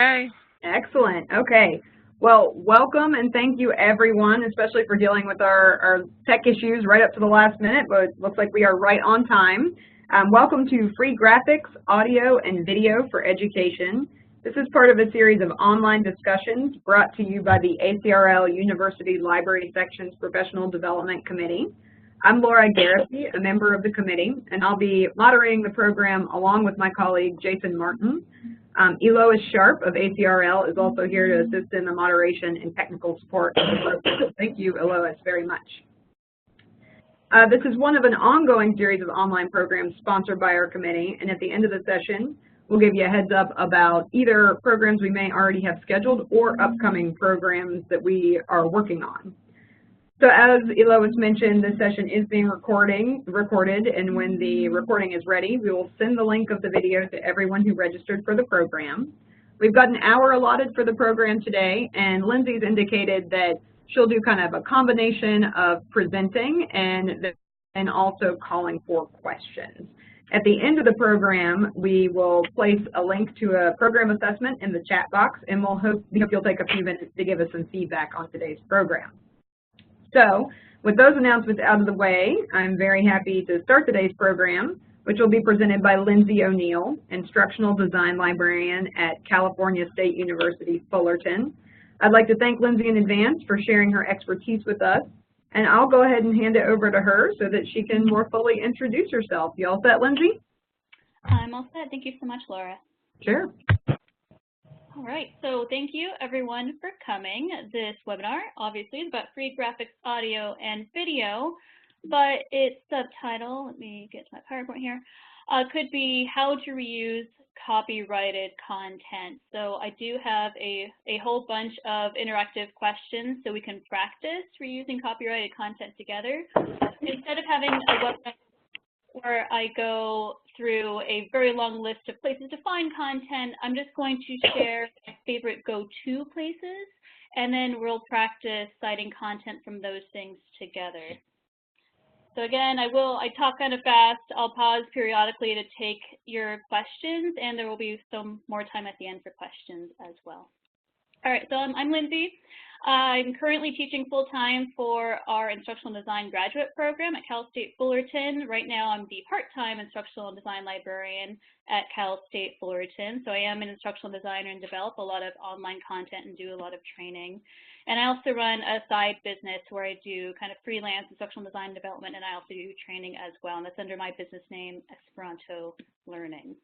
Okay. Excellent. Okay. Well, welcome and thank you everyone, especially for dealing with our tech issues right up to the last minute, but it looks like we are right on time. Welcome to Free Graphics, Audio, and Video for Education. This is part of a series of online discussions brought to you by the ACRL University Library Section's Professional Development Committee. I'm Laura Garrity, a member of the committee, and I'll be moderating the program along with my colleague Jason Martin. Elois Sharp of ACRL is also here to assist in the moderation and technical support of the program. Thank you, Elois, very much. This is one of an ongoing series of online programs sponsored by our committee, and at the end of the session, we'll give you a heads up about either programs we may already have scheduled or upcoming programs that we are working on. So as Elois mentioned, this session is being recorded, and when the recording is ready, we will send the link of the video to everyone who registered for the program. We've got an hour allotted for the program today, and Lindsay's indicated that she'll do kind of a combination of presenting and also calling for questions. At the end of the program, we will place a link to a program assessment in the chat box, and we'll hope you'll take a few minutes to give us some feedback on today's program. So, with those announcements out of the way, I'm very happy to start today's program, which will be presented by Lindsay O'Neill, Instructional Design Librarian at California State University, Fullerton. I'd like to thank Lindsay in advance for sharing her expertise with us, and I'll go ahead and hand it over to her so that she can more fully introduce herself. You all set, Lindsay? I'm all set. Thank you so much, Laura. Sure. All right, so thank you everyone for coming. This webinar obviously is about free graphics, audio, and video, but its subtitle, let me get to my PowerPoint here, could be how to reuse copyrighted content. So I do have a whole bunch of interactive questions so we can practice reusing copyrighted content together. Instead of having a webinar where I go through a very long list of places to find content, I'm just going to share my favorite go-to places, and then we'll practice citing content from those things together. So again, I talk kind of fast. I'll pause periodically to take your questions, and there will be some more time at the end for questions as well. All right, so I'm Lindsay. I'm currently teaching full-time for our Instructional Design graduate program at Cal State Fullerton. Right now, I'm the part-time Instructional Design Librarian at Cal State Fullerton. So I am an instructional designer and develop a lot of online content and do a lot of training. And I also run a side business where I do kind of freelance instructional design development, and I also do training as well. And that's under my business name, Esperanto Learning.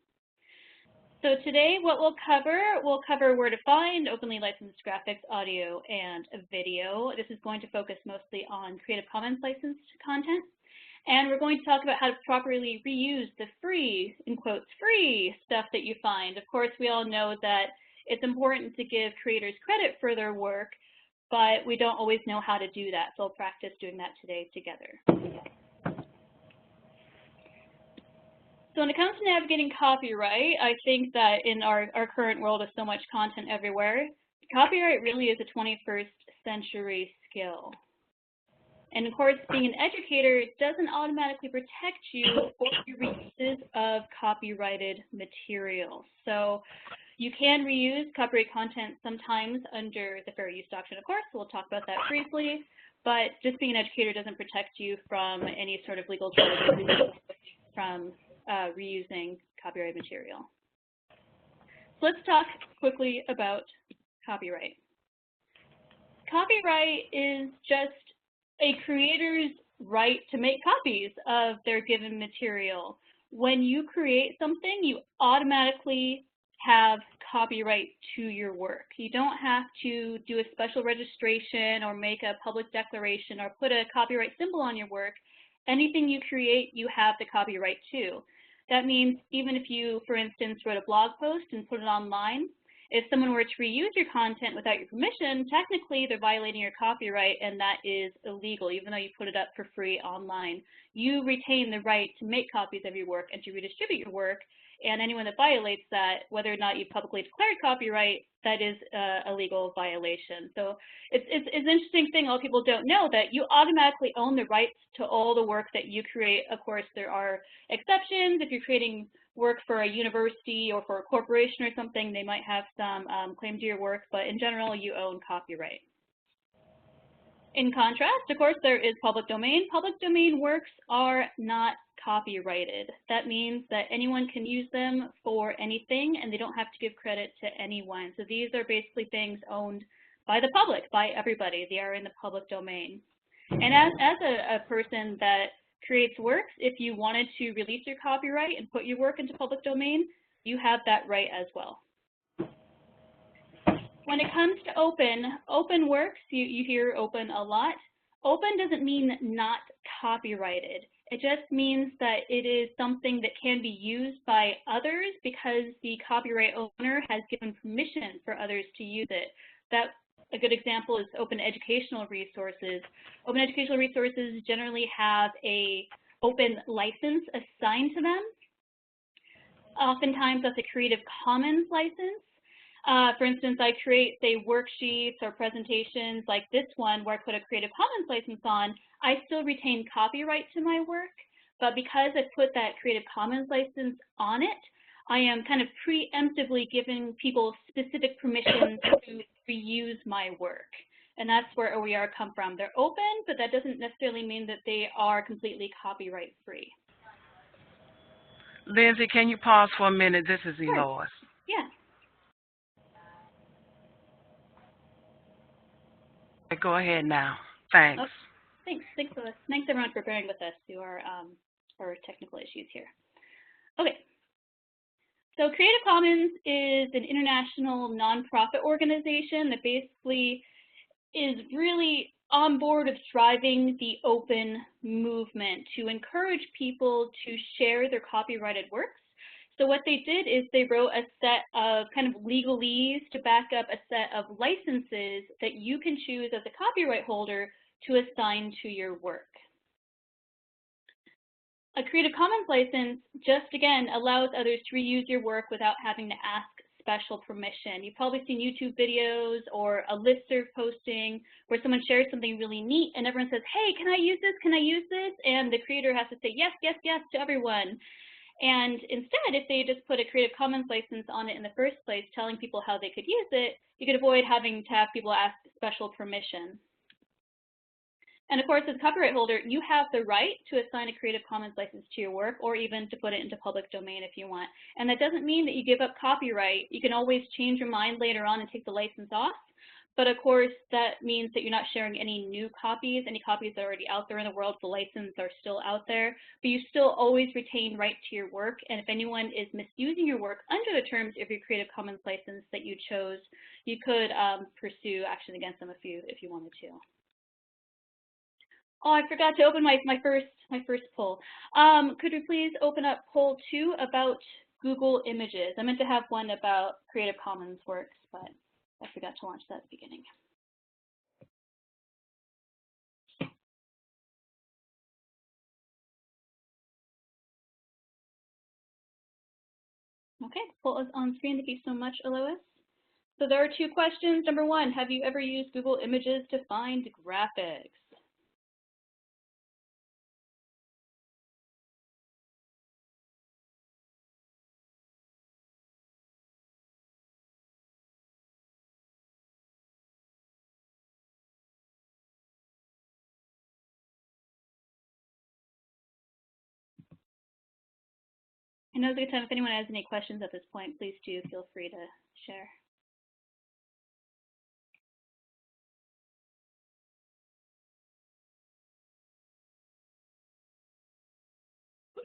So today what we'll cover where to find openly licensed graphics, audio, and video. This is going to focus mostly on Creative Commons licensed content. And we're going to talk about how to properly reuse the free, in quotes, free stuff that you find. Of course, we all know that it's important to give creators credit for their work, but we don't always know how to do that. So we'll practice doing that today together. So when it comes to navigating copyright, I think that in our current world of so much content everywhere, copyright really is a 21st century skill. And of course, being an educator doesn't automatically protect you for your reuses of copyrighted material. So you can reuse copyright content sometimes under the fair use doctrine, of course. We'll talk about that briefly. But just being an educator doesn't protect you from any sort of legal charges from reusing copyright material. So let's talk quickly about copyright. Copyright is just a creator's right to make copies of their given material. When you create something, you automatically have copyright to your work. You don't have to do a special registration or make a public declaration or put a copyright symbol on your work. Anything you create, you have the copyright to. That means even if you, for instance, wrote a blog post and put it online, if someone were to reuse your content without your permission, technically they're violating your copyright, and that is illegal, even though you put it up for free online. You retain the right to make copies of your work and to redistribute your work, and anyone that violates that, whether or not you publicly declared copyright, that is a legal violation. So it's an interesting thing a lot of people don't know, that you automatically own the rights to all the work that you create. Of course, there are exceptions. If you're creating work for a university or for a corporation or something, they might have some claim to your work, but in general, you own copyright. In contrast, of course, there is public domain. Public domain works are not copyrighted. That means that anyone can use them for anything, and they don't have to give credit to anyone. So these are basically things owned by the public, by everybody. They are in the public domain. And as a person that creates works, if you wanted to release your copyright and put your work into public domain, you have that right as well. When it comes to open works, you hear open a lot. Open doesn't mean not copyrighted. It just means that it is something that can be used by others because the copyright owner has given permission for others to use it. A good example is open educational resources. Open educational resources generally have an open license assigned to them. Oftentimes that's a Creative Commons license. For instance, I create, say, worksheets or presentations like this one where I put a Creative Commons license on. I still retain copyright to my work, but because I put that Creative Commons license on it, I am kind of preemptively giving people specific permissions to reuse my work. And that's where OER come from. They're open, but that doesn't necessarily mean that they are completely copyright free. Lindsay, can you pause for a minute? This is Sure. Eloise. Yeah. Go ahead now. Thanks. Okay. Thanks, Lois. Thanks everyone for bearing with us through our technical issues here. Okay. So Creative Commons is an international nonprofit organization that basically is really on board of driving the open movement to encourage people to share their copyrighted works. So what they did is they wrote a set of kind of legalese to back up a set of licenses that you can choose as a copyright holder to assign to your work. A Creative Commons license just, again, allows others to reuse your work without having to ask special permission. You've probably seen YouTube videos or a listserv posting where someone shares something really neat and everyone says, hey, can I use this? Can I use this? And the creator has to say yes, yes, yes to everyone. And instead, if they just put a Creative Commons license on it in the first place, telling people how they could use it, you could avoid having to have people ask special permission. And of course, as a copyright holder, you have the right to assign a Creative Commons license to your work or even to put it into public domain if you want. And that doesn't mean that you give up copyright. You can always change your mind later on and take the license off. But of course, that means that you're not sharing any new copies. Any copies that are already out there in the world, the license are still out there. But you still always retain right to your work. And if anyone is misusing your work under the terms of your Creative Commons license that you chose, you could pursue action against them if you wanted to. Oh, I forgot to open my first poll. Could we please open up poll 2 about Google Images? I meant to have one about Creative Commons works, but I forgot to launch that at the beginning. Okay, the poll is on screen. Thank you so much, Eloise. So there are 2 questions. Number 1, have you ever used Google Images to find graphics? I know it's a good time. If anyone has any questions at this point, please do feel free to share.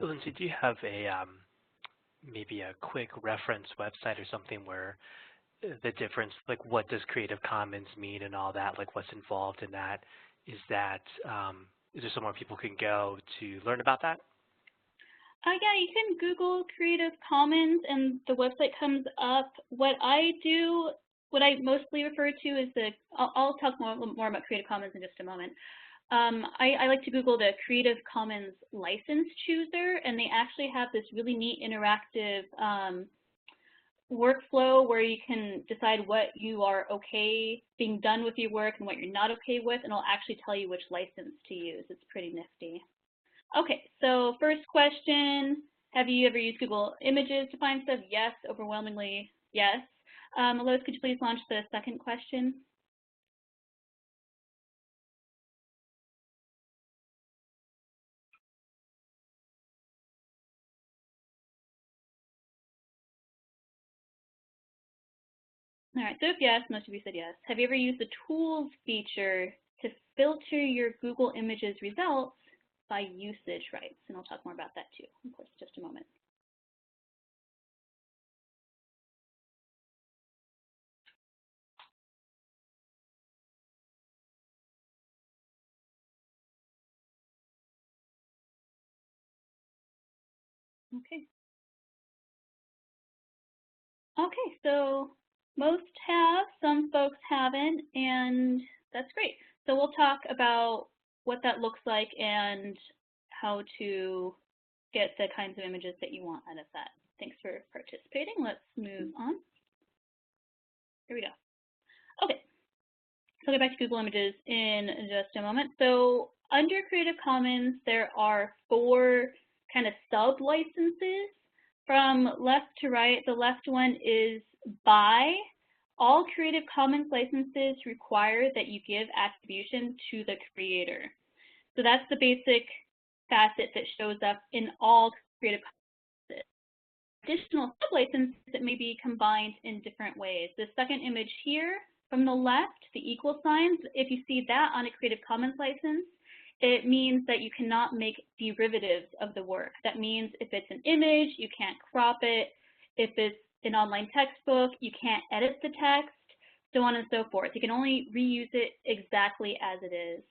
Lindsay, do you have a maybe a quick reference website or something where the difference, like what does Creative Commons mean and all that, like what's involved in that? Is there somewhere people can go to learn about that? Yeah, you can Google Creative Commons and the website comes up. What I mostly refer to is I'll talk more about Creative Commons in just a moment. I like to Google the Creative Commons license chooser, and they actually have this really neat interactive workflow where you can decide what you are okay being done with your work and what you're not okay with, and it'll actually tell you which license to use. It's pretty nifty. Okay, so first question, Have you ever used Google Images to find stuff? Yes, overwhelmingly yes. Lois, could you please launch the second question? All right, so if yes, most of you said yes. Have you ever used the Tools feature to filter your Google Images results by usage rights? And I'll talk more about that too, of course, just a moment. Okay. Okay, so most have, some folks haven't, and that's great. So we'll talk about what that looks like and how to get the kinds of images that you want out of that. Thanks for participating. Let's move on. Here we go. Okay, so I'll get back to Google Images in just a moment. So under Creative Commons, there are 4 kind of sub-licenses. From left to right, the left one is by. All Creative Commons licenses require that you give attribution to the creator. So that's the basic facet that shows up in all Creative Commons. Additional sub-licenses that may be combined in different ways. The second image here from the left, the equal signs, if you see that on a Creative Commons license, it means that you cannot make derivatives of the work. That means if it's an image, you can't crop it. If it's an online textbook, you can't edit the text, so on and so forth. You can only reuse it exactly as it is.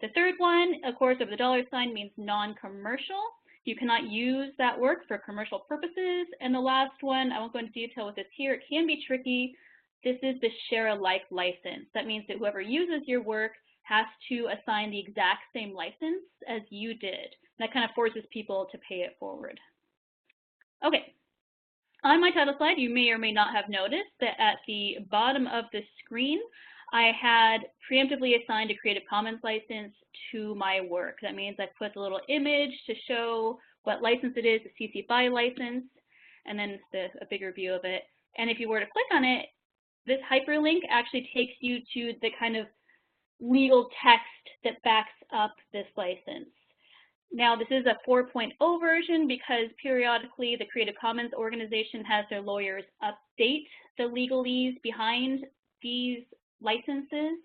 The third one, of course, over the dollar sign means non-commercial. You cannot use that work for commercial purposes. And the last one, I won't go into detail with this here, it can be tricky. This is the share alike license. That means that whoever uses your work has to assign the exact same license as you did. That kind of forces people to pay it forward. Okay, on my title slide, you may or may not have noticed that at the bottom of the screen, I had preemptively assigned a Creative Commons license to my work. That means I put the little image to show what license it is, the CC BY license, and then a bigger view of it. And if you were to click on it, this hyperlink actually takes you to the kind of legal text that backs up this license. Now, this is a 4.0 version because periodically the Creative Commons organization has their lawyers update the legalese behind these licenses.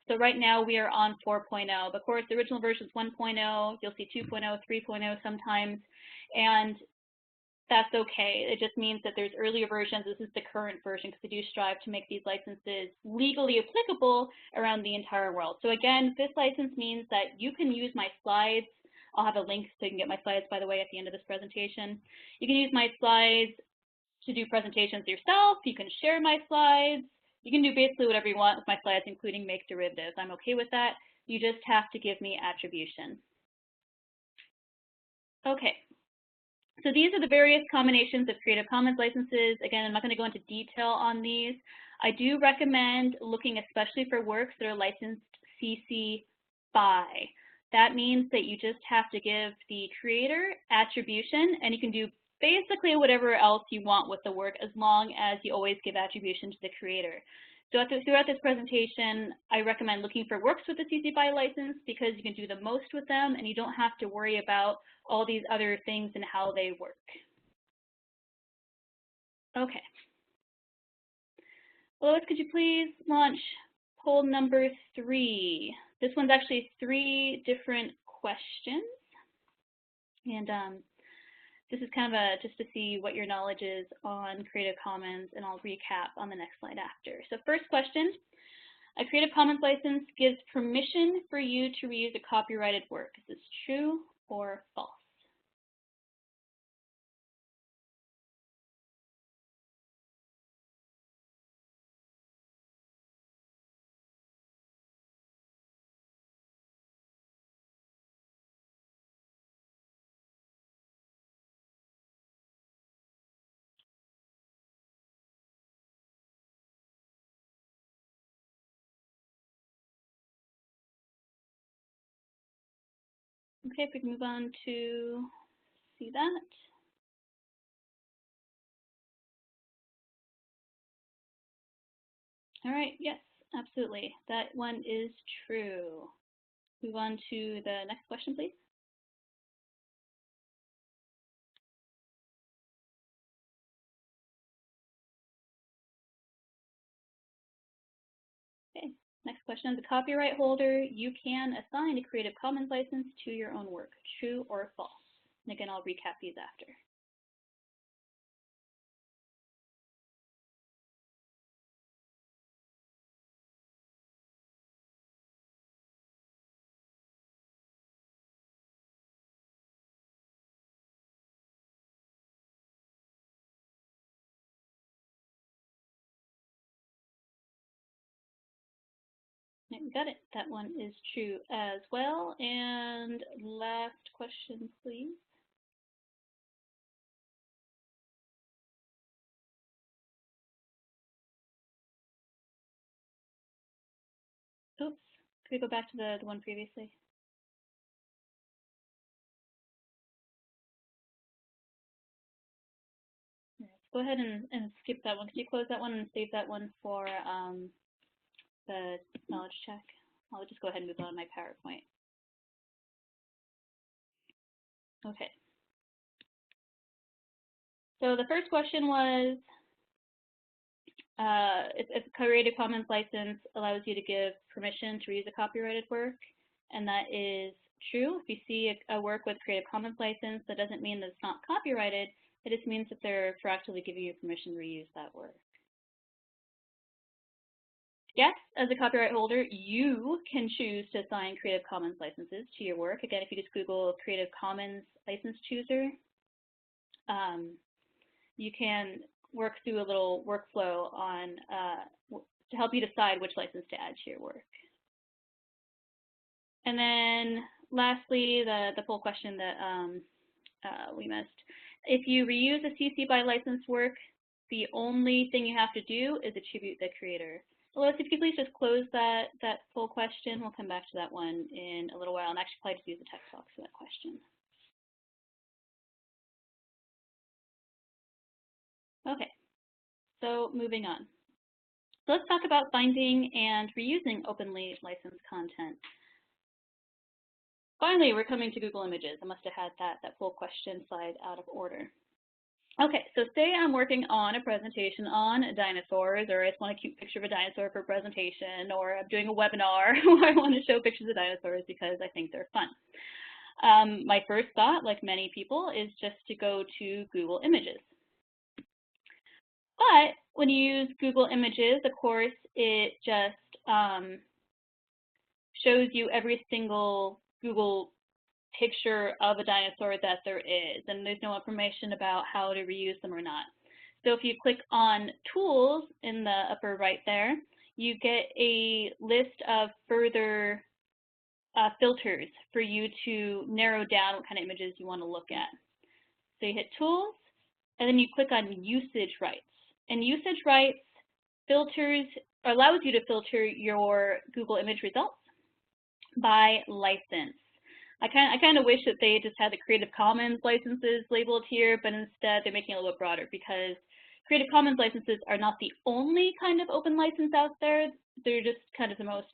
So right now we are on 4.0. But of course, the original version is 1.0. You'll see 2.0, 3.0 sometimes. And that's okay. It just means that there's earlier versions. This is the current version because they do strive to make these licenses legally applicable around the entire world. So again, this license means that you can use my slides. I'll have a link so you can get my slides, by the way, at the end of this presentation. You can use my slides to do presentations yourself. You can share my slides. You can do basically whatever you want with my slides, including make derivatives. I'm okay with that. You just have to give me attribution. Okay. So these are the various combinations of Creative Commons licenses. Again, I'm not going to go into detail on these. I do recommend looking especially for works that are licensed CC BY. That means that you just have to give the creator attribution, and you can do basically whatever else you want with the work as long as you always give attribution to the creator. So throughout this presentation, I recommend looking for works with the CC BY license because you can do the most with them and you don't have to worry about all these other things and how they work. Okay. Lois, could you please launch poll number 3? This one's actually 3 different questions. And this is kind of just to see what your knowledge is on Creative Commons, and I'll recap on the next slide after. So first question, a Creative Commons license gives permission for you to reuse a copyrighted work. Is this true or false? Okay, if we can move on to see that. All right, yes, absolutely. That one is true. Move on to the next question, please. Okay, next question. As a copyright holder, you can assign a Creative Commons license to your own work. True or false? And again, I'll recap these after. Okay, we got it. That one is true as well. And last question, please. Oops, could we go back to the one previously? Let's go ahead and skip that one. Could you close that one and save that one for the knowledge check? I'll just go ahead and move on my PowerPoint. Okay. So the first question was, if a Creative Commons license allows you to give permission to reuse a copyrighted work, and that is true. If you see a work with Creative Commons license, that doesn't mean that it's not copyrighted. It just means that they're proactively giving you permission to reuse that work. Yes, as a copyright holder, you can choose to assign Creative Commons licenses to your work. Again, if you just Google Creative Commons license chooser, you can work through a little workflow on to help you decide which license to add to your work. And then lastly, the full question that we missed. If you reuse a CC by licensed work, the only thing you have to do is attribute the creator. Lois, if you could please just close that full question. We'll come back to that one in a little while, and actually probably just use the text box for that question. Okay, so moving on. So let's talk about finding and reusing openly licensed content. Finally, we're coming to Google Images. I must have had that full question slide out of order. Okay, so say I'm working on a presentation on dinosaurs, or I just want a cute picture of a dinosaur for a presentation, or I'm doing a webinar where I want to show pictures of dinosaurs because I think they're fun. My first thought, like many people, is just to go to Google Images. But when you use Google Images, of course, it just shows you every single Google picture of a dinosaur that there is, and there's no information about how to reuse them or not. So if you click on Tools in the upper right there, you get a list of further filters for you to narrow down what kind of images you want to look at. So you hit Tools, and then you click on Usage Rights. And Usage Rights allows you to filter your Google image results by license. I kind of wish that they just had the Creative Commons licenses labeled here, but instead they're making it a little bit broader because Creative Commons licenses are not the only kind of open license out there. They're just kind of the most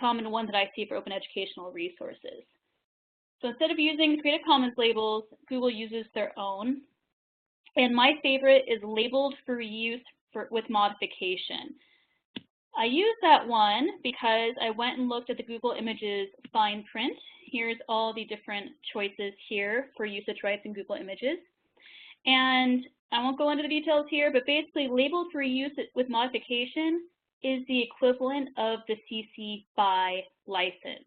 common one that I see for open educational resources. So instead of using Creative Commons labels, Google uses their own. And my favorite is labeled for reuse with modification. I use that one because I went and looked at the Google Images fine print. Here's all the different choices here for usage rights in Google Images. And I won't go into the details here, but basically labeled for reuse with modification is the equivalent of the CC BY license.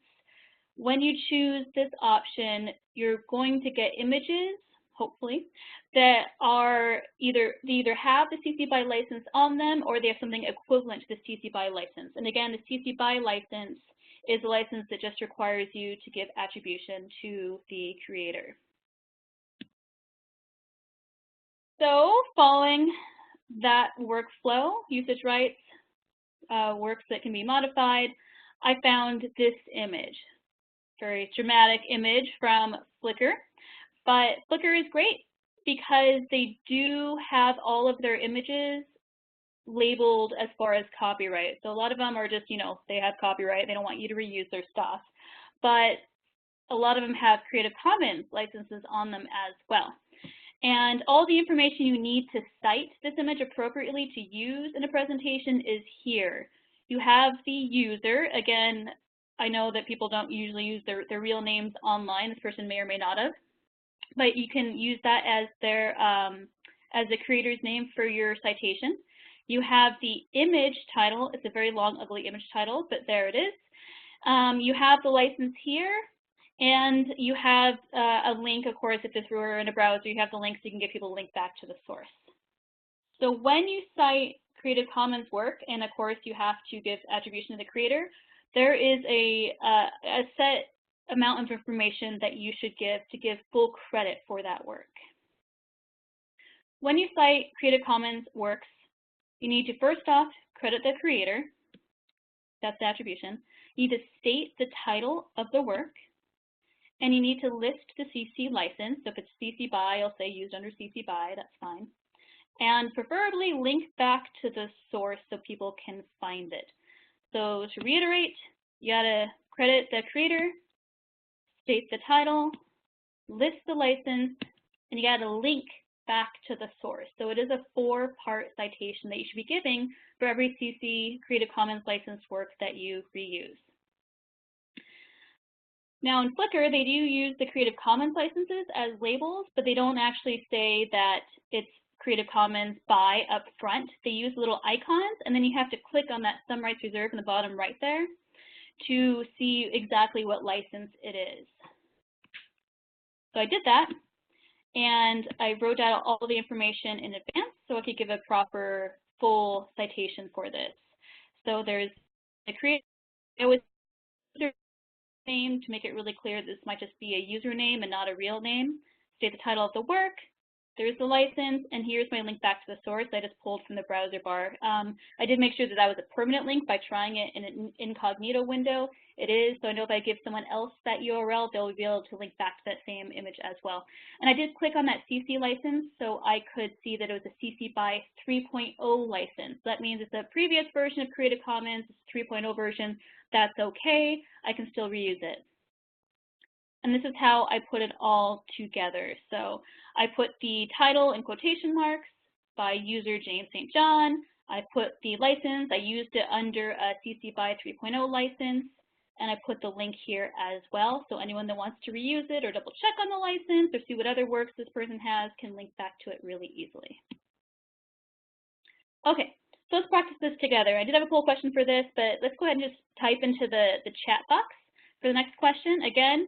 When you choose this option, you're going to get images, hopefully, that are they either have the CC BY license on them or they have something equivalent to the CC BY license. And again, the CC BY license is a license that just requires you to give attribution to the creator. So following that workflow, usage rights, works that can be modified, I found this image. Very dramatic image from Flickr. But Flickr is great because they do have all of their images labeled as far as copyright. So a lot of them are just, you know, they have copyright, they don't want you to reuse their stuff. But a lot of them have Creative Commons licenses on them as well. And all the information you need to cite this image appropriately to use in a presentation is here. You have the user. Again, I know that people don't usually use their real names online. This person may or may not have. But you can use that as as the creator's name for your citation. You have the image title. It's a very long, ugly image title, but there it is. You have the license here. And you have a link, of course, if this were in a browser, you have the link so you can give people a link back to the source. So when you cite Creative Commons work, and of course you have to give attribution to the creator, there is a set amount of information that you should give to give full credit for that work. When you cite Creative Commons works, you need to first off credit the creator. That's the attribution. You need to state the title of the work. And you need to list the CC license. So if it's CC BY, I'll say used under CC BY, that's fine. And preferably link back to the source so people can find it. So to reiterate, you gotta credit the creator, state the title, list the license, and you gotta link back to the source. So it is a 4-part citation that you should be giving for every CC Creative Commons licensed work that you reuse. Now in Flickr, they do use the Creative Commons licenses as labels, but they don't actually say that it's Creative Commons by up front. They use little icons, and then you have to click on that some rights reserved in the bottom right there to see exactly what license it is. So I did that, and I wrote out all the information in advance so I could give a proper full citation for this. So there's the creator name to make it really clear this might just be a username and not a real name. State the title of the work. There's the license, and here's my link back to the source I just pulled from the browser bar. I did make sure that that was a permanent link by trying it in an incognito window. It is, so I know if I give someone else that URL, they'll be able to link back to that same image as well. And I did click on that CC license, so I could see that it was a CC BY 3.0 license. That means it's a previous version of Creative Commons, it's a 3.0 version. That's okay, I can still reuse it. And this is how I put it all together. So I put the title in quotation marks by user James St. John. I put the license, I used it under a CC BY 3.0 license, and I put the link here as well. So anyone that wants to reuse it or double check on the license or see what other works this person has can link back to it really easily. Okay, so let's practice this together. I did have a poll question for this, but let's go ahead and just type into the chat box for the next question. Again,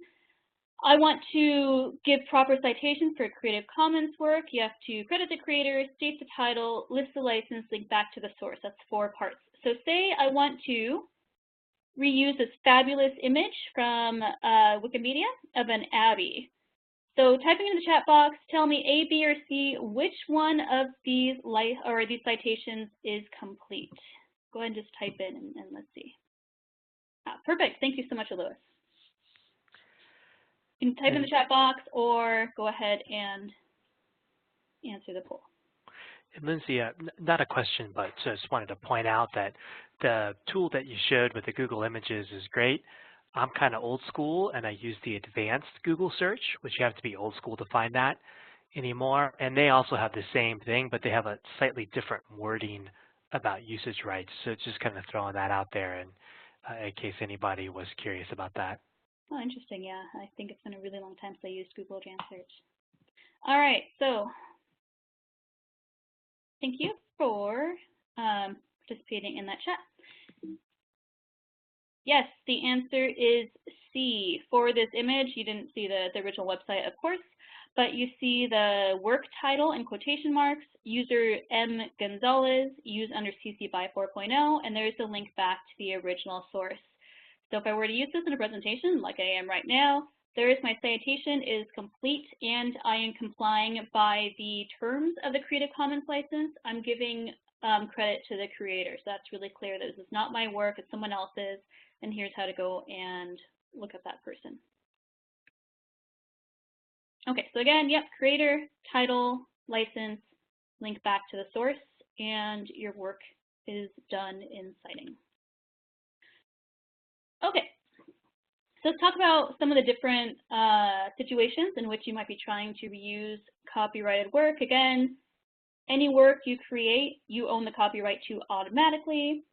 I want to give proper citation for Creative Commons work. You have to credit the creator, state the title, list the license, link back to the source. That's 4 parts. So say I want to reuse this fabulous image from Wikimedia of an abbey. So typing in the chat box, tell me A, B, or C, which one of these citations is complete. Go ahead and just type in and let's see. Perfect. Thank you so much, Lewis. You can type in the chat box or go ahead and answer the poll. And Lindsay, not a question, but just wanted to point out that the tool that you showed with the Google Images is great. I'm kind of old school, and I use the advanced Google search, which you have to be old school to find that anymore. And they also have the same thing, but they have a slightly different wording about usage rights. So just kind of throwing that out there in case anybody was curious about that. Oh, interesting. Yeah, I think it's been a really long time since I used Google Advanced Search. All right, so thank you for participating in that chat. Yes, the answer is C. For this image, you didn't see the original website, of course, but you see the work title in quotation marks, user M. Gonzalez, used under CC BY 4.0, and there's the link back to the original source. So if I were to use this in a presentation like I am right now, there is my citation is complete and I am complying by the terms of the Creative Commons license. I'm giving credit to the creator. So that's really clear that this is not my work, it's someone else's, and here's how to go and look at that person. Okay, so again, yep, creator, title, license, link back to the source. and your work is done in citing. Okay, so let's talk about some of the different situations in which you might be trying to reuse copyrighted work. Again, any work you create, you own the copyright to automatically.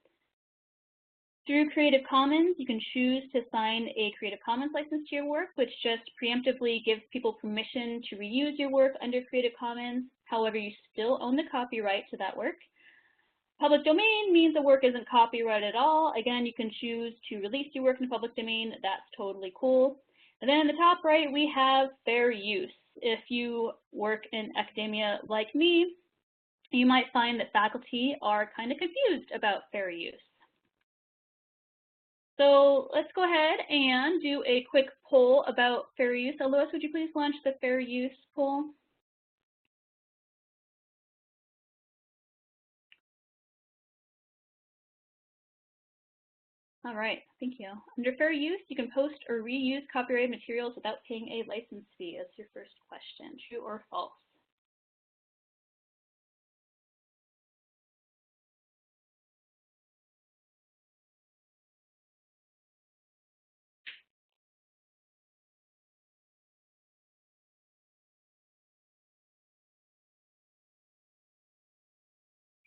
Through Creative Commons, you can choose to assign a Creative Commons license to your work, which just preemptively gives people permission to reuse your work under Creative Commons. However, you still own the copyright to that work. Public domain means the work isn't copyrighted at all. Again, you can choose to release your work in the public domain. That's totally cool. And then in the top right, we have fair use. If you work in academia like me, you might find that faculty are kind of confused about fair use. So let's go ahead and do a quick poll about fair use. Lois, would you please launch the fair use poll? All right, thank you. Under fair use, you can post or reuse copyrighted materials without paying a license fee. That's your first question, true or false?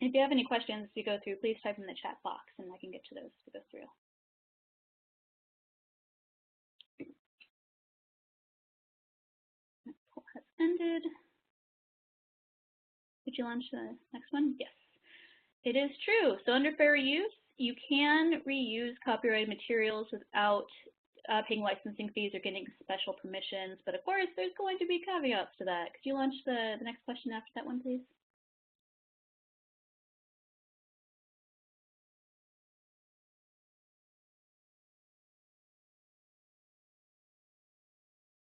If you have any questions as we go through, please type in the chat box and I can get to those to go through. Poll has ended. Did you launch the next one? Yes, it is true. So under fair use, you can reuse copyrighted materials without paying licensing fees or getting special permissions. But of course, there's going to be caveats to that. Could you launch the next question after that one, please?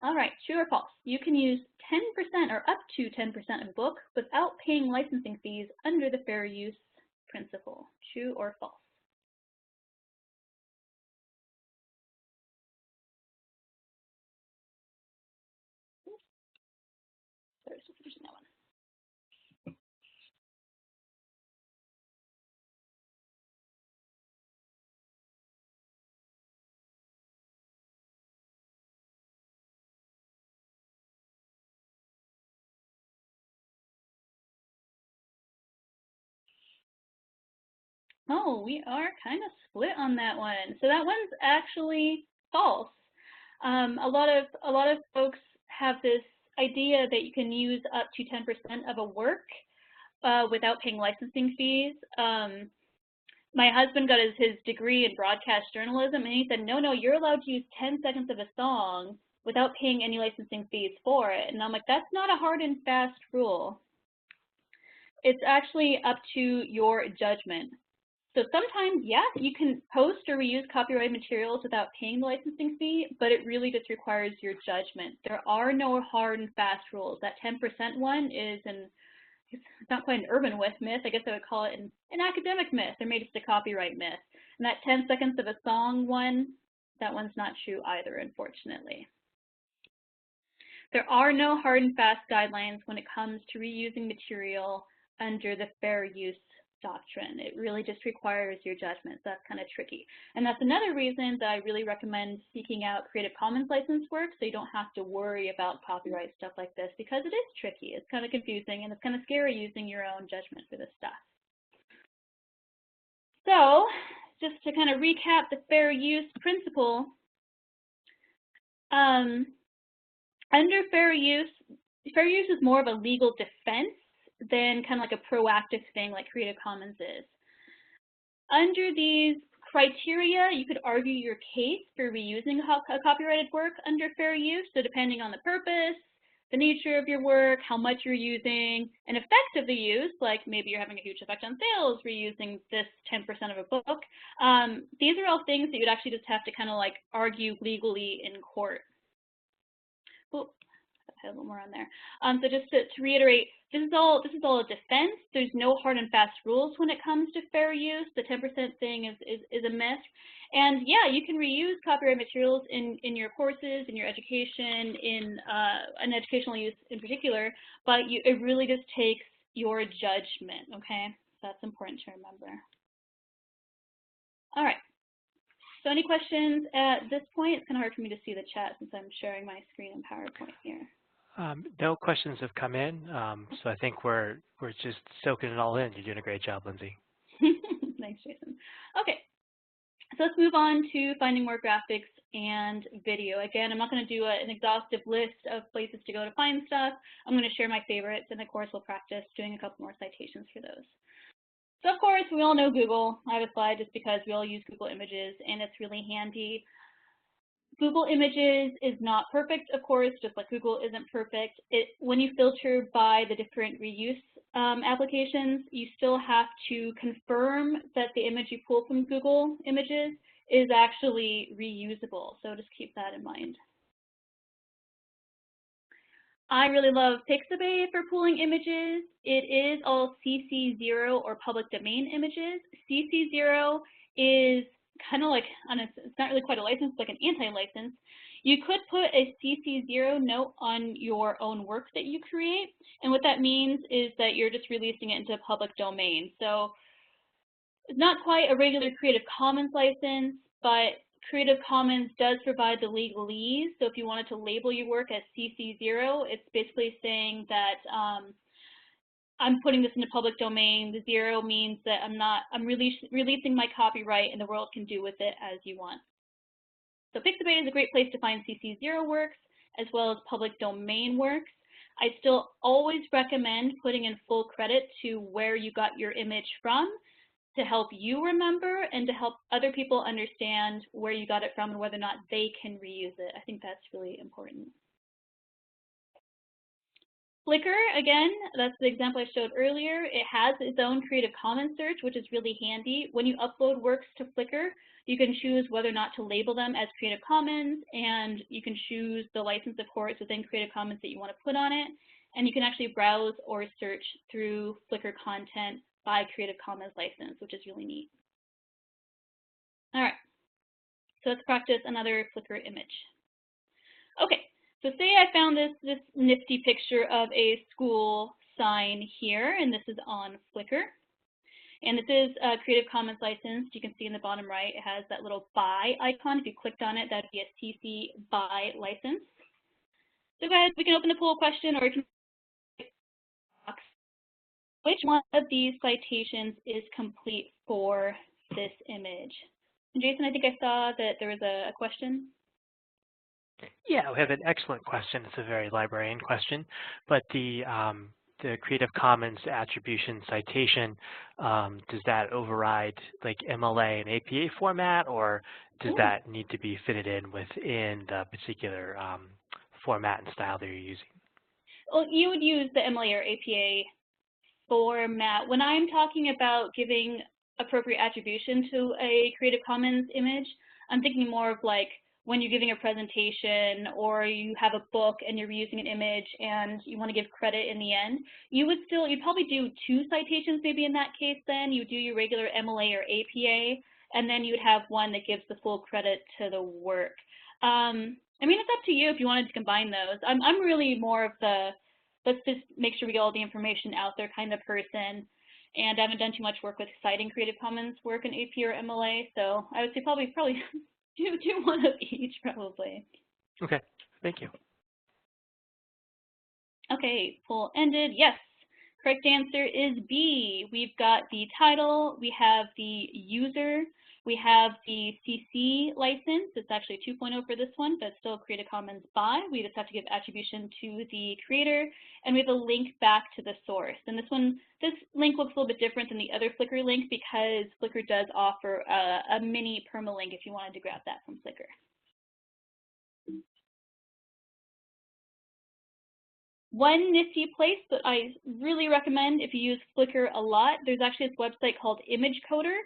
All right, true or false? You can use 10% or up to 10% of a book without paying licensing fees under the fair use principle. True or false? Sorry, so finishing that one. Oh, we are kind of split on that one. So that one's actually false. A lot of folks have this idea that you can use up to 10% of a work without paying licensing fees. My husband got his degree in broadcast journalism, and he said, no, you're allowed to use 10 seconds of a song without paying any licensing fees for it. And I'm like, that's not a hard and fast rule. It's actually up to your judgment. So sometimes, yes, you can post or reuse copyrighted materials without paying the licensing fee, but it really just requires your judgment. There are no hard and fast rules. That 10% one is it's not quite an urban myth. I guess I would call it an academic myth, or maybe it's a copyright myth. And that 10 seconds of a song one, that one's not true either, unfortunately. There are no hard and fast guidelines when it comes to reusing material under the fair use doctrine. It really just requires your judgment. So that's kind of tricky. And that's another reason that I really recommend seeking out Creative Commons licensed work, so you don't have to worry about copyright stuff like this, because it is tricky. It's kind of confusing, and it's kind of scary using your own judgment for this stuff. So just to kind of recap the fair use principle, under fair use is more of a legal defense than kind of like a proactive thing like Creative Commons is. Under these criteria, you could argue your case for reusing a copyrighted work under fair use. So depending on the purpose, the nature of your work, how much you're using, an effect of the use, like maybe you're having a huge effect on sales reusing this 10% of a book. These are all things that you'd actually just have to kind of like argue legally in court. Well, a little more on there. So just to reiterate, this is all a defense. There's no hard and fast rules when it comes to fair use. The 10% thing is a myth. And yeah, you can reuse copyright materials in your courses, in your education, in an educational use in particular, but it really just takes your judgment, okay? That's important to remember. All right. So any questions at this point? It's kind of hard for me to see the chat since I'm sharing my screen in PowerPoint here. No questions have come in, so I think we're just soaking it all in. You're doing a great job, Lindsay. Thanks, Jason. Okay, so let's move on to finding more graphics and video. Again, I'm not going to do an exhaustive list of places to go to find stuff. I'm going to share my favorites, and of course we'll practice doing a couple more citations for those. So of course, we all know Google. I have a slide just because we all use Google Images, and it's really handy. Google Images is not perfect, of course, just like Google isn't perfect. When you filter by the different reuse applications, you still have to confirm that the image you pull from Google Images is actually reusable, so just keep that in mind. I really love Pixabay for pulling images. It is all CC0 or public domain images. CC0 is kind of like, it's not really quite a license, it's like an anti-license. You could put a CC0 note on your own work that you create, and what that means is that you're just releasing it into a public domain. So it's not quite a regular Creative Commons license, but Creative Commons does provide the legalese. So if you wanted to label your work as CC0, it's basically saying that I'm putting this in the public domain. The 0 means that I'm releasing my copyright and the world can do with it as you want. So Pixabay is a great place to find CC0 works as well as public domain works. I still always recommend putting in full credit to where you got your image from to help you remember and to help other people understand where you got it from and whether or not they can reuse it. I think that's really important. Flickr, again, that's the example I showed earlier. It has its own Creative Commons search, which is really handy. When you upload works to Flickr, you can choose whether or not to label them as Creative Commons, and you can choose the license, of course, within Creative Commons that you want to put on it. And you can actually browse or search through Flickr content by Creative Commons license, which is really neat. All right, so let's practice another Flickr image. Okay. So say I found this nifty picture of a school sign here, and this is on Flickr. And this is a Creative Commons licensed. You can see in the bottom right, it has that little BY icon. If you clicked on it, that would be a CC BY license. So go ahead, we can open the poll question, or you can which one of these citations is complete for this image? And Jason, I think I saw that there was a question. Yeah, we have an excellent question. It's a very librarian question, but the Creative Commons attribution citation, does that override like MLA and APA format, or does that need to be fitted in within the particular format and style that you're using? Well, you would use the MLA or APA format. When I'm talking about giving appropriate attribution to a Creative Commons image, I'm thinking more of like when you're giving a presentation or you have a book and you're reusing an image and you want to give credit in the end, you'd probably do 2 citations maybe in that case then. You would do your regular MLA or APA, and then you'd have one that gives the full credit to the work. I mean, it's up to you if you wanted to combine those. I'm really more of the let's just make sure we get all the information out there kind of person. And I haven't done too much work with citing Creative Commons work in APA or MLA, so I would say probably do one of each, probably. Okay, thank you. Okay, poll ended. Yes, correct answer is B. We've got the title, we have the user, we have the CC license. It's actually 2.0 for this one, but still Creative Commons BY. We just have to give attribution to the creator, and we have a link back to the source. And this link looks a little bit different than the other Flickr link because Flickr does offer a mini permalink if you wanted to grab that from Flickr. One nifty place that I really recommend if you use Flickr a lot, there's actually this website called ImageCoder.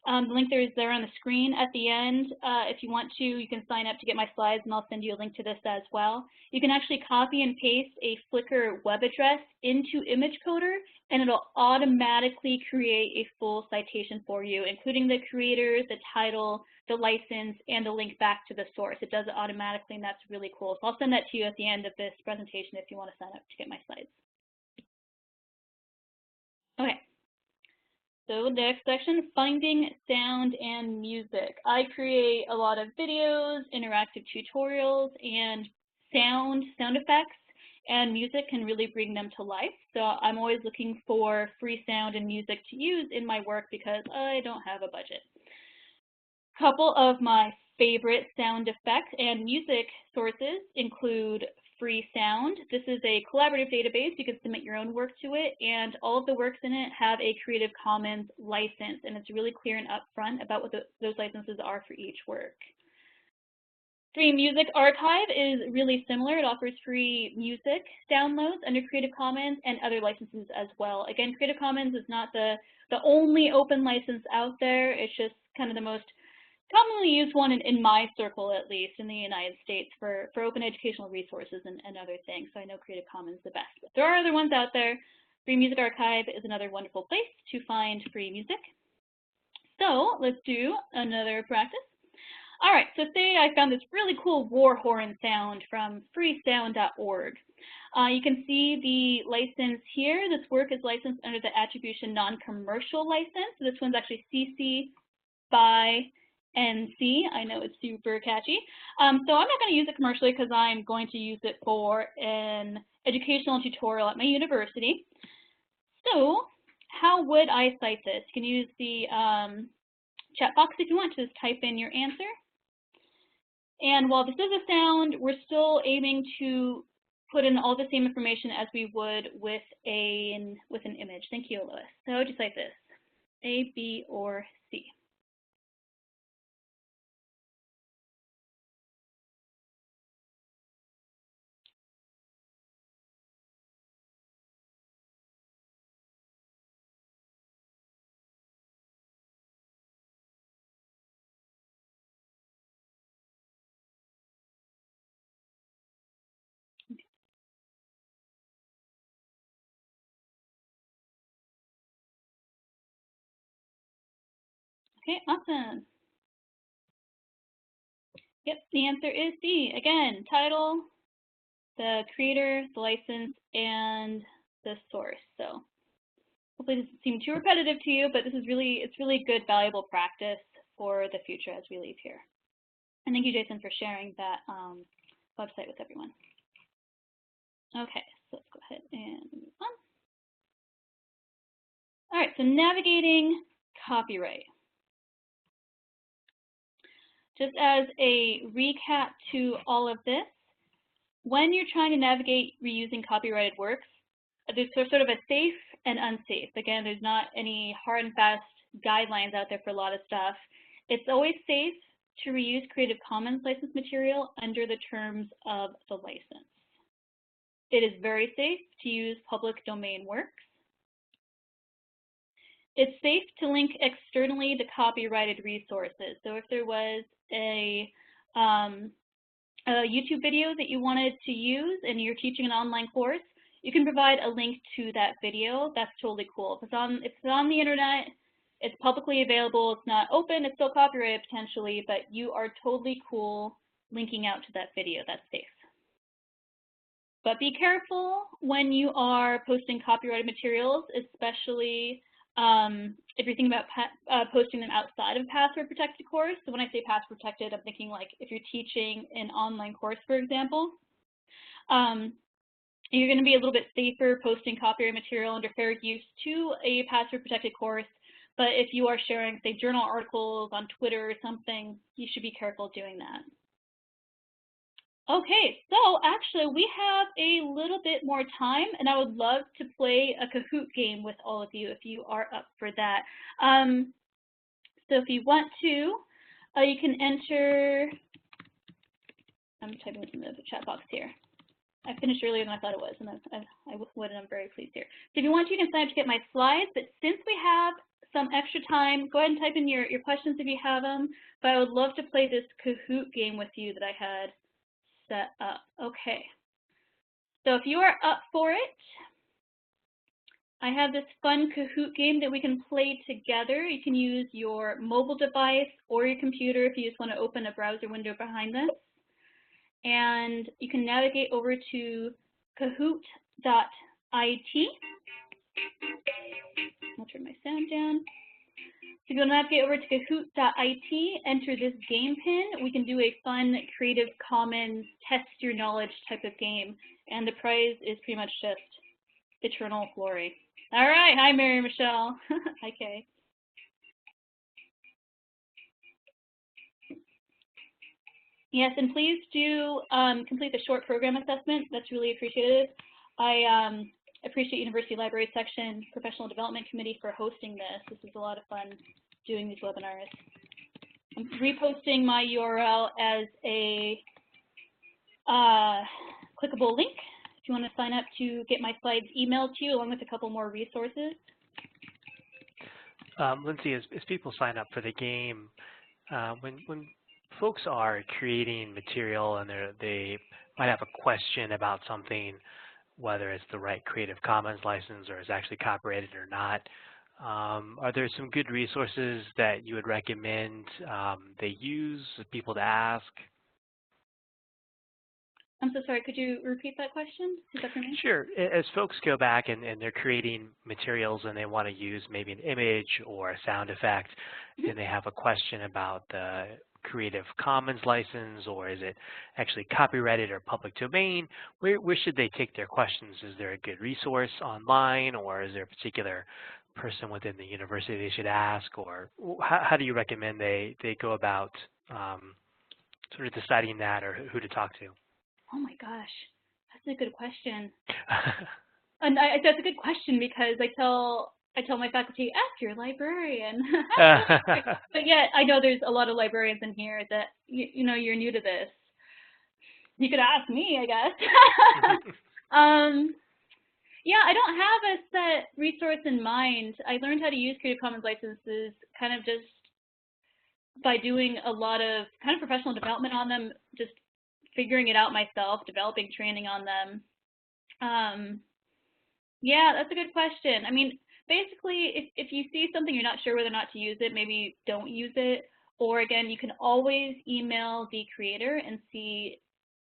The link there is there on the screen at the end. If you want to, you can sign up to get my slides, and I'll send you a link to this as well. You can actually copy and paste a Flickr web address into ImageCoder, and it'll automatically create a full citation for you, including the creator, the title, the license, and the link back to the source. It does it automatically, and that's really cool. So I'll send that to you at the end of this presentation if you want to sign up to get my slides. Okay. So next section, finding sound and music. I create a lot of videos, interactive tutorials, and sound effects, and music can really bring them to life. So I'm always looking for free sound and music to use in my work because I don't have a budget. Couple of my favorite sound effects and music sources include Freesound. This is a collaborative database. You can submit your own work to it, and all of the works in it have a Creative Commons license, and it's really clear and upfront about what those licenses are for each work. Free Music Archive is really similar. It offers free music downloads under Creative Commons and other licenses as well. Again, Creative Commons is not the only open license out there. It's just kind of the most commonly used one in my circle, at least in the United States, for open educational resources and other things. So I know Creative Commons is the best. But there are other ones out there. Free Music Archive is another wonderful place to find free music. So let's do another practice. All right, so say I found this really cool war horn sound from freesound.org. You can see the license here. This work is licensed under the Attribution Non-Commercial License. So this one's actually CC by NC. I know it's super catchy. So I'm not going to use it commercially because I'm going to use it for an educational tutorial at my university. So how would I cite this? You can use the chat box if you want to just type in your answer. And while this is a sound, we're still aiming to put in all the same information as we would with an image. Thank you, Lois. So how would you cite this? A, B, or C? Okay, awesome. Yep, the answer is C. Again, title, the creator, the license, and the source. So hopefully this doesn't seem too repetitive to you, but this is it's really good, valuable practice for the future as we leave here. And thank you, Jason, for sharing that website with everyone. Okay, so let's go ahead and move on. All right, so navigating copyright. Just as a recap to all of this, when you're trying to navigate reusing copyrighted works, there's sort of a safe and unsafe. Again, there's not any hard and fast guidelines out there for a lot of stuff. It's always safe to reuse Creative Commons licensed material under the terms of the license. It is very safe to use public domain works. It's safe to link externally to copyrighted resources. So if there was a YouTube video that you wanted to use and you're teaching an online course, you can provide a link to that video. That's totally cool. If it's on the internet, it's publicly available, it's not open, it's still copyrighted potentially, but you are totally cool linking out to that video. That's safe. But be careful when you are posting copyrighted materials, especially if you're thinking about posting them outside of a password-protected course. So when I say password-protected, I'm thinking like if you're teaching an online course, for example, you're going to be a little bit safer posting copyrighted material under fair use to a password-protected course. But if you are sharing, say, journal articles on Twitter or something, you should be careful doing that. Okay, so actually we have a little bit more time, and I would love to play a Kahoot game with all of you if you are up for that. So if you want to, you can enter, I'm typing this in the chat box here. I finished earlier than I thought it was, and I would, and I'm very pleased here. So if you want to, you can sign up to get my slides, but since we have some extra time, go ahead and type in your questions if you have them, but I would love to play this Kahoot game with you that I had set up. Okay, so if you are up for it, I have this fun Kahoot game that we can play together. You can use your mobile device or your computer if you just want to open a browser window behind this. And you can navigate over to kahoot.it I'll turn my sound down. So if you'll navigate over to Kahoot.it, enter this game pin. We can do a fun Creative Commons test your knowledge type of game. And the prize is pretty much just eternal glory. All right. Hi, Mary Michelle. Hi, Kay. Yes, and please do complete the short program assessment. That's really appreciated. I appreciate University Library Section Professional Development Committee for hosting this. This is a lot of fun doing these webinars. I'm reposting my URL as a clickable link if you want to sign up to get my slides emailed to you along with a couple more resources. Lindsay, as people sign up for the game, when folks are creating material and they might have a question about something, whether it's the right Creative Commons license or is actually copyrighted or not, are there some good resources that you would recommend they use, people to ask? I'm so sorry, could you repeat that question? Is that for me? Sure. As folks go back and they're creating materials and they want to use maybe an image or a sound effect, and they have a question about the Creative Commons license, or is it actually copyrighted or public domain, where should they take their questions? Is there a good resource online, or is there a particular person within the university they should ask, or how do you recommend they go about sort of deciding that, or who to talk to? Oh my gosh, that's a good question. And that's a good question because I tell my faculty, ask your librarian. But yet, I know there's a lot of librarians in here that, you know, you're new to this. You could ask me, I guess. Yeah, I don't have a set resource in mind. I learned how to use Creative Commons licenses kind of just by doing a lot of kind of professional development on them, just figuring it out myself, developing training on them. Yeah, that's a good question. I mean, basically, if you see something you're not sure whether or not to use it, maybe don't use it. Or again, you can always email the creator and see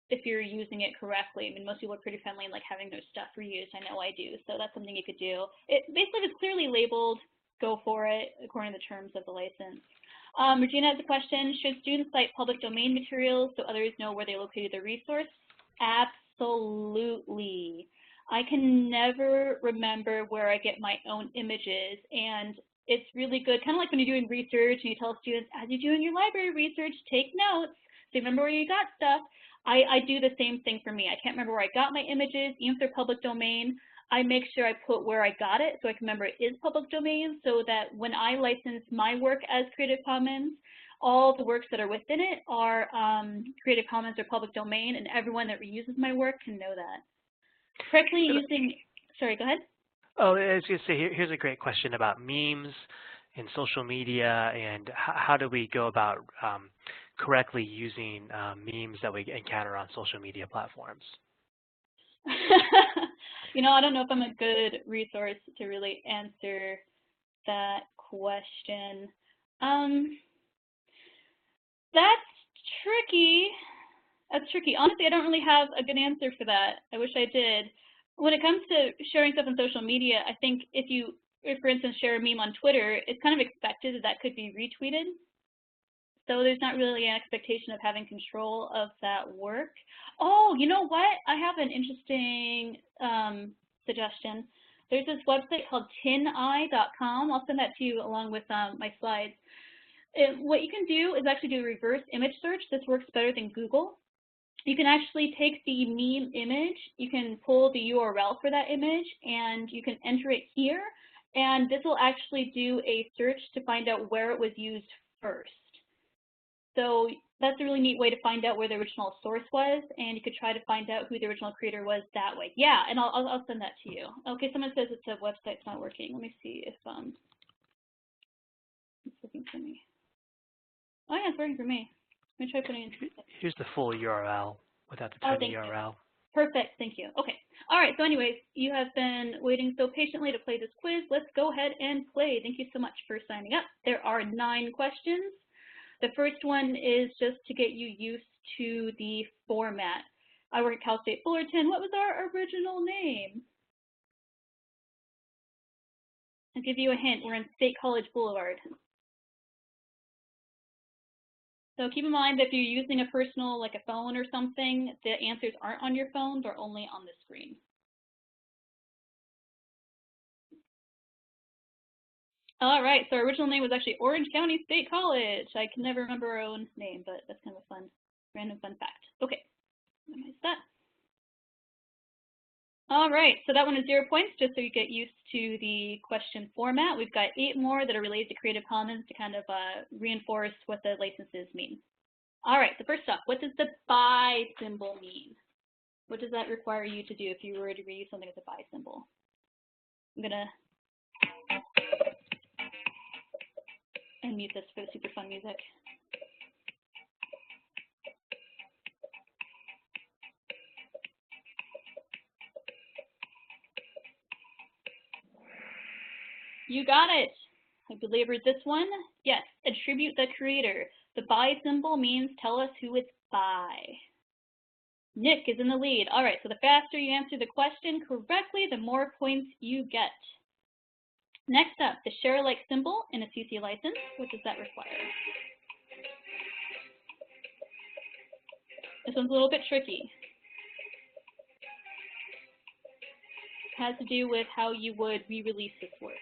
if you're using it correctly. I mean, most people are pretty friendly and like having their stuff reused. I know I do, so that's something you could do. Basically, if it's clearly labeled, go for it according to the terms of the license. Regina has a question. Should students cite public domain materials so others know where they located their resource? Absolutely. I can never remember where I get my own images, and it's really good, kind of like when you're doing research and you tell students, as you're doing your library research, take notes, so you remember where you got stuff. I do the same thing for me. I can't remember where I got my images, even if they're public domain. I make sure I put where I got it so I can remember it is public domain, so that when I license my work as Creative Commons, all the works that are within it are Creative Commons or public domain, and everyone that reuses my work can know that. Correctly using, sorry, go ahead. Oh, I was going to say, here's a great question about memes and social media, and how do we go about correctly using memes that we encounter on social media platforms? You know, I don't know if I'm a good resource to really answer that question. That's tricky. That's tricky. Honestly, I don't really have a good answer for that. I wish I did. When it comes to sharing stuff on social media, I think if, for instance, share a meme on Twitter, it's kind of expected that that could be retweeted. So there's not really an expectation of having control of that work. Oh, you know what? I have an interesting suggestion. There's this website called tineye.com. I'll send that to you along with my slides. What you can do is actually do a reverse image search. This works better than Google. You can actually take the meme image, you can pull the URL for that image, and you can enter it here. And this will actually do a search to find out where it was used first. So that's a really neat way to find out where the original source was, and you could try to find out who the original creator was that way. Yeah, and I'll send that to you. Okay, someone says it's a website's not working. Let me see if it's working for me. Oh yeah, it's working for me. Let me try putting in. Here's the full URL without the tiny URL. Perfect, thank you. Okay. All right, so anyways, you have been waiting so patiently to play this quiz. Let's go ahead and play. Thank you so much for signing up. There are 9 questions. The first one is just to get you used to the format. I work at Cal State Fullerton. What was our original name? I'll give you a hint. We're in State College Boulevard. So keep in mind that if you're using a personal, like a phone or something, the answers aren't on your phone, they're only on the screen. All right, so our original name was actually Orange County State College. I can never remember our own name, but that's kind of a fun, random fun fact. Okay, minimize that. All right, so that one is 0 points, just so you get used to the question format. We've got 8 more that are related to Creative Commons to kind of reinforce what the licenses mean. All right, so first off, what does the by symbol mean? What does that require you to do if you were to reuse something as a by symbol? I'm gonna unmute this for the super fun music. You got it. I delivered this one. Yes, attribute the creator. The by symbol means tell us who it's by. Nick is in the lead. All right, so the faster you answer the question correctly, the more points you get. Next up, the share alike symbol in a CC license. What does that require? This one's a little bit tricky. It has to do with how you would re-release this work.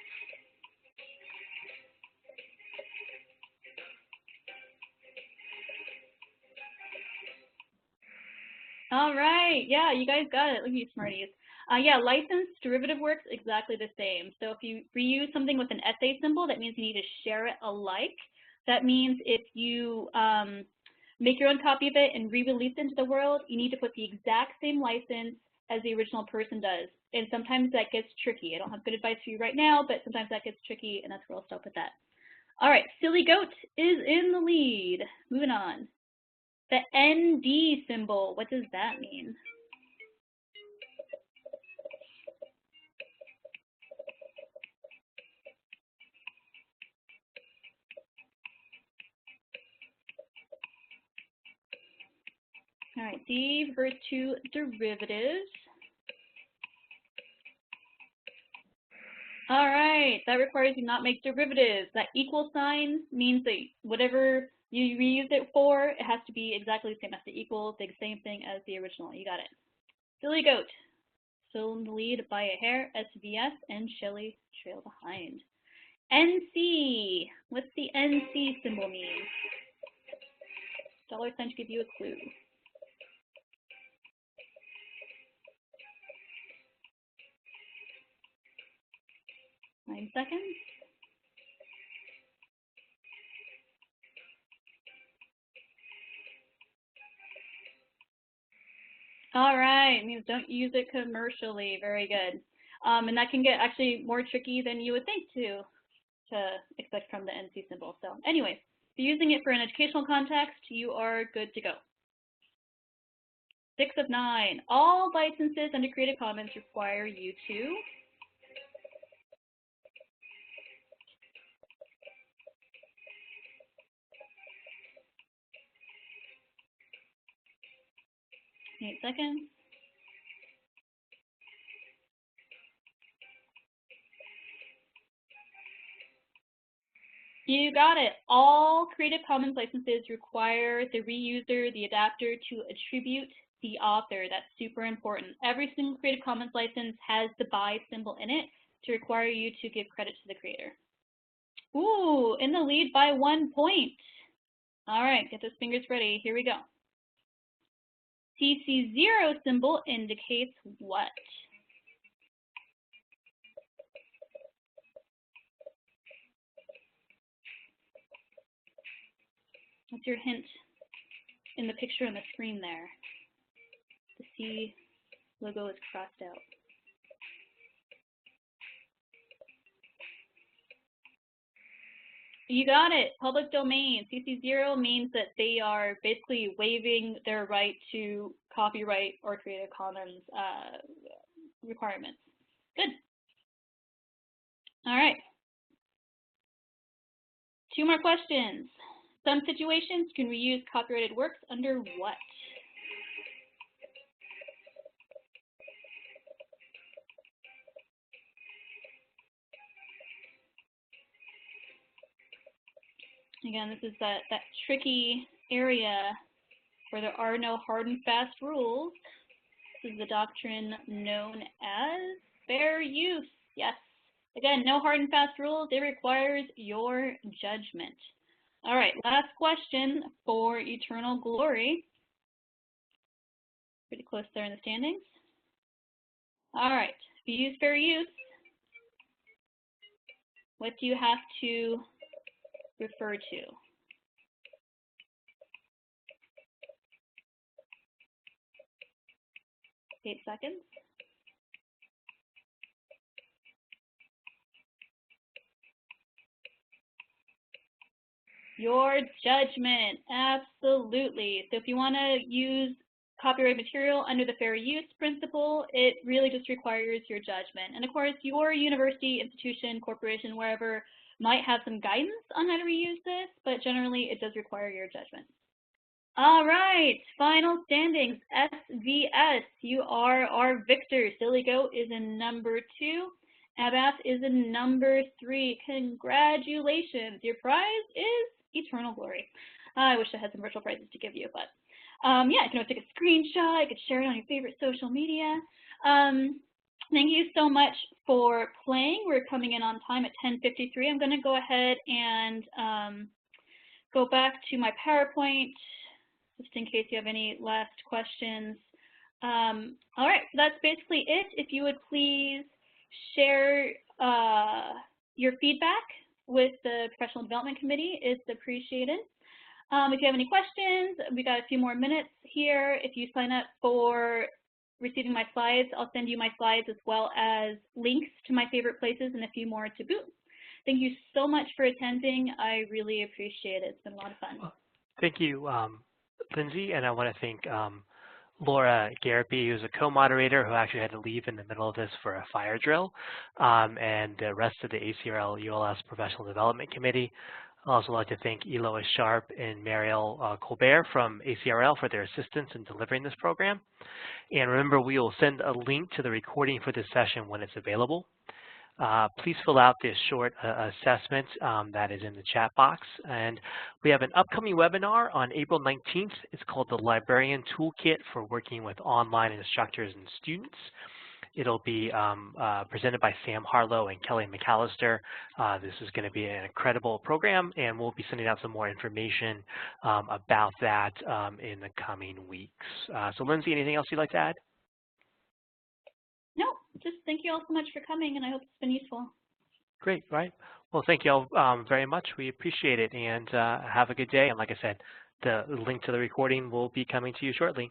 All right, yeah, you guys got it. Look at you smarties. Yeah, licensed derivative works exactly the same. So if you reuse something with an essay symbol, that means you need to share it alike. That means if you make your own copy of it and re-release it into the world, you need to put the exact same license as the original person does. And sometimes that gets tricky. I don't have good advice for you right now, but sometimes that gets tricky, and that's where I'll stop with that. All right, Silly Goat is in the lead. Moving on. The ND symbol, what does that mean? All right, D refers to derivatives. All right, that requires you not make derivatives. That equal sign means that whatever you reuse it for, it has to be exactly the same. It has to equal the same thing as the original. You got it. Silly Goat, still in the lead by a hair. SVS and Shelly trail behind. NC, what's the NC symbol mean? Dollar sign to give you a clue. 9 seconds. All right, means don't use it commercially. Very good. And that can get actually more tricky than you would think to expect from the NC symbol. So anyways, if you're using it for an educational context, you are good to go. 6 of 9. All licenses under Creative Commons require you to Eight seconds. You got it. All Creative Commons licenses require the reuser, the adapter, to attribute the author. That's super important. Every single Creative Commons license has the by symbol in it to require you to give credit to the creator. Ooh, in the lead by 1 point. All right, get those fingers ready. Here we go. CC0 symbol indicates what? What's your hint in the picture on the screen there? The C logo is crossed out. You got it. Public domain. CC0 means that they are basically waiving their right to copyright or Creative Commons requirements. Good. All right. 2 more questions. Some situations can reuse copyrighted works under what? Again, this is that tricky area where there are no hard and fast rules. This is the doctrine known as fair use. Yes. Again, no hard and fast rules. It requires your judgment. All right, last question for eternal glory. Pretty close there in the standings. All right, if you use fair use, what do you have to refer to? 8 seconds. Your judgment, absolutely. So if you want to use copyright material under the fair use principle, it really just requires your judgment. And of course, your university, institution, corporation, wherever might have some guidance on how to reuse this, but generally it does require your judgment. All right, final standings. SVS, you are our victor. Silly Goat is in number 2. Abath is in number 3. Congratulations. Your prize is eternal glory. I wish I had some virtual prizes to give you, but yeah, you can always take a screenshot. You could share it on your favorite social media. Thank you so much for playing. We're coming in on time at 10:53. I'm going to go ahead and go back to my PowerPoint just in case you have any last questions. All right, so that's basically it. If you would please share your feedback with the Professional Development Committee, it's appreciated. If you have any questions, we got a few more minutes here. If you sign up for receiving my slides, I'll send you my slides as well as links to my favorite places and a few more to boot. Thank you so much for attending. I really appreciate it. It's been a lot of fun. Well, thank you, Lindsay, and I want to thank Laura Garapi, who's a co-moderator who actually had to leave in the middle of this for a fire drill, and the rest of the ACRL ULS Professional Development Committee. I'd also like to thank Elois Sharp and Mariel Colbert from ACRL for their assistance in delivering this program. And remember, we will send a link to the recording for this session when it's available. Please fill out this short assessment that is in the chat box. And we have an upcoming webinar on April 19th. It's called the Librarian Toolkit for Working with Online Instructors and Students. It'll be presented by Sam Harlow and Kelly McAllister. This is going to be an incredible program, and we'll be sending out some more information about that in the coming weeks. So Lindsay, anything else you'd like to add? No, just thank you all so much for coming, and I hope it's been useful. Great, right? Well, thank you all very much. We appreciate it, and have a good day. And like I said, the link to the recording will be coming to you shortly.